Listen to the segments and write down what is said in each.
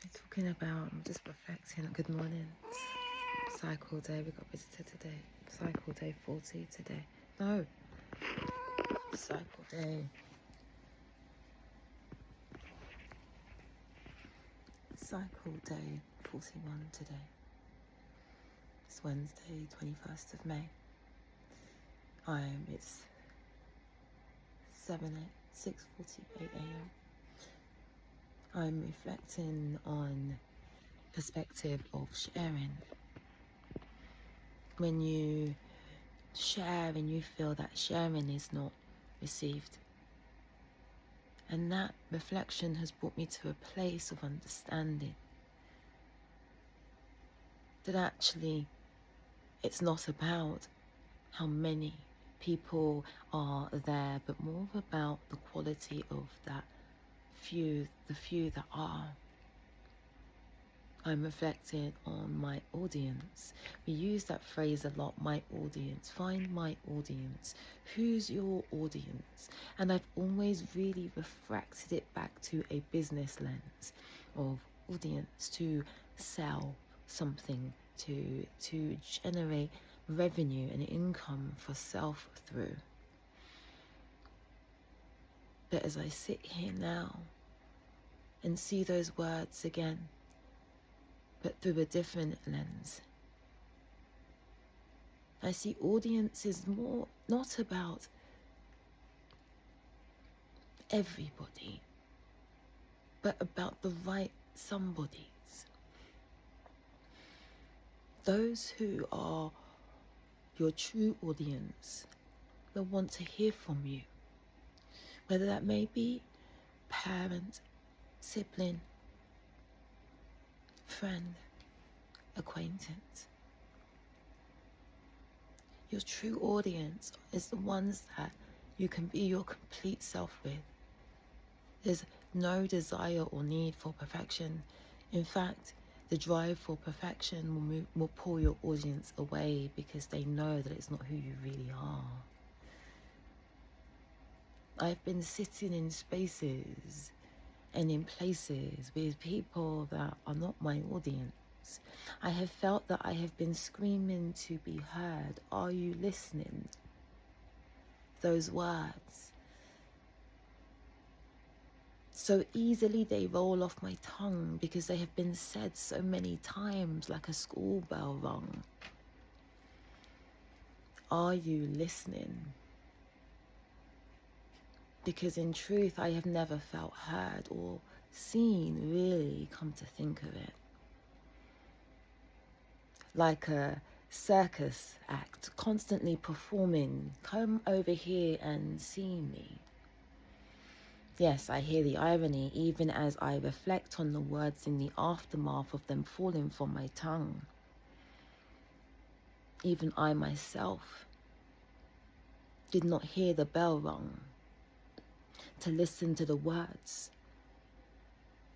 We're talking about, I'm just reflecting. Good morning. Cycle day. We got visitor today. Cycle day 40 today. No. Cycle day. Cycle day 41 today. It's Wednesday, 21st of May. It's 6:48 a.m. I'm reflecting on perspective of sharing. When you share and you feel that sharing is not received. And that reflection has brought me to a place of understanding that actually it's not about how many people are there, but more about the quality of that the few that are. I'm reflecting on my audience. We use that phrase a lot, my audience. Find my audience. Who's your audience? And I've always really refracted it back to a business lens of audience, to sell something, to generate revenue and income for self through. But as I sit here now and see those words again, but through a different lens, I see audience is more not about everybody, but about the right somebodies. Those who are your true audience will want to hear from you, whether that may be parent, sibling, friend, acquaintance. Your true audience is the ones that you can be your complete self with. There's no desire or need for perfection. In fact, the drive for perfection will pull your audience away because they know that it's not who you really are. I've been sitting in spaces and in places with people that are not my audience. I have felt that I have been screaming to be heard. Are you listening? Those words. So easily they roll off my tongue because they have been said so many times like a school bell rung. Are you listening? Because in truth, I have never felt heard or seen, really, come to think of it. Like a circus act, constantly performing, come over here and see me. Yes, I hear the irony even as I reflect on the words in the aftermath of them falling from my tongue. Even I myself did not hear the bell rung to listen to the words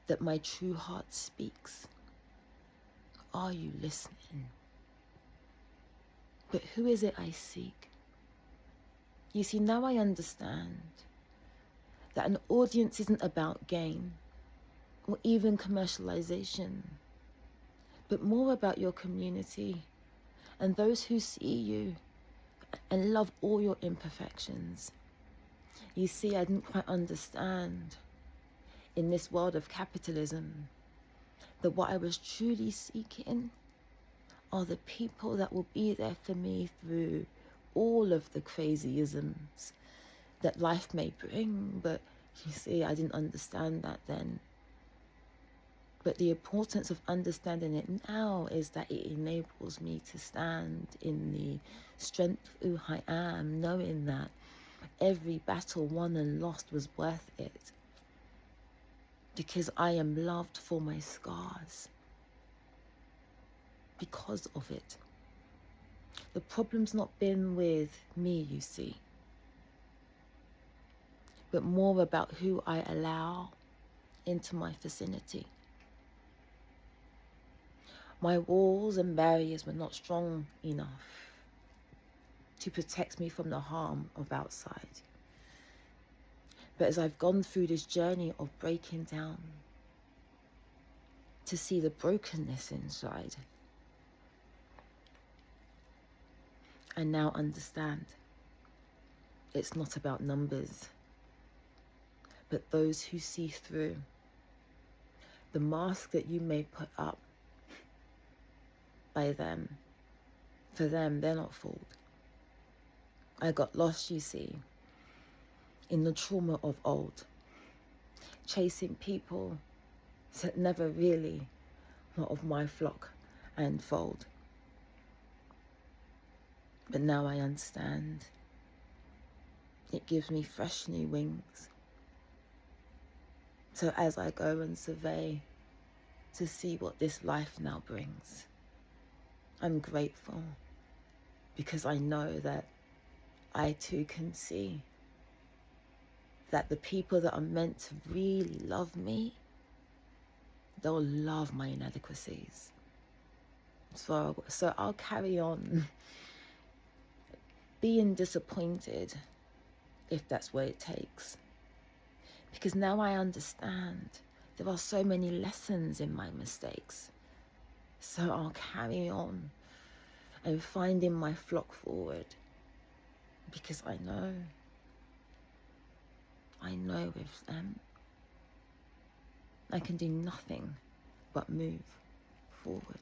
that my true heart speaks. Are you listening? But who is it I seek? You see, now I understand that an audience isn't about gain or even commercialization, but more about your community and those who see you and love all your imperfections. You see, I didn't quite understand in this world of capitalism that what I was truly seeking are the people that will be there for me through all of the crazyisms that life may bring. But you see, I didn't understand that then. But the importance of understanding it now is that it enables me to stand in the strength of who I am, knowing that every battle won and lost was worth it. Because I am loved for my scars. Because of it. The problem's not been with me, you see, but more about who I allow into my vicinity. My walls and barriers were not strong enough to protect me from the harm of outside. But as I've gone through this journey of breaking down, to see the brokenness inside. I now understand it's not about numbers, but those who see through. The mask that you may put up by them, for them, they're not fooled. I got lost, you see, in the trauma of old, chasing people that never really were of my flock and fold. But now I understand. It gives me fresh new wings. So as I go and survey to see what this life now brings, I'm grateful because I know that I too can see that the people that are meant to really love me, they'll love my inadequacies. So I'll carry on being disappointed if that's what it takes. Because now I understand there are so many lessons in my mistakes. So I'll carry on and finding my flock forward because I know with them I can do nothing but move forward.